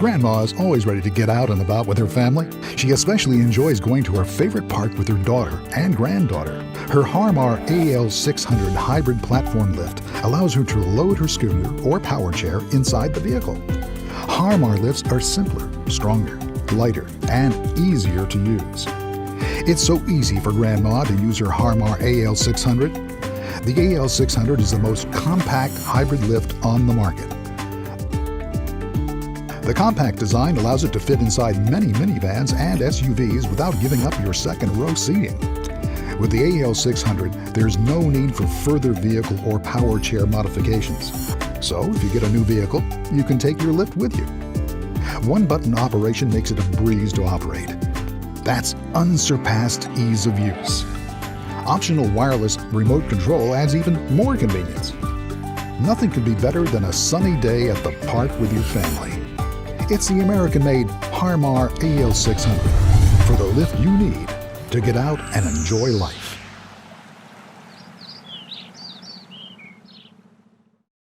Grandma is always ready to get out and about with her family. She especially enjoys going to her favorite park with her daughter and granddaughter. Her Harmar AL600 Hybrid Platform lift allows her to load her scooter or power chair inside the vehicle. Harmar lifts are simpler, stronger, lighter, and easier to use. It's so easy for Grandma to use her Harmar AL600. The AL600 is the most compact hybrid lift on the market. The compact design allows it to fit inside many minivans and SUVs without giving up your second row seating. With the AL600, there's no need for further vehicle or power chair modifications. So if you get a new vehicle, you can take your lift with you. One-button operation makes it a breeze to operate. That's unsurpassed ease of use. Optional wireless remote control adds even more convenience. Nothing could be better than a sunny day at the park with your family. It's the American-made Harmar AL600 for the lift you need to get out and enjoy life.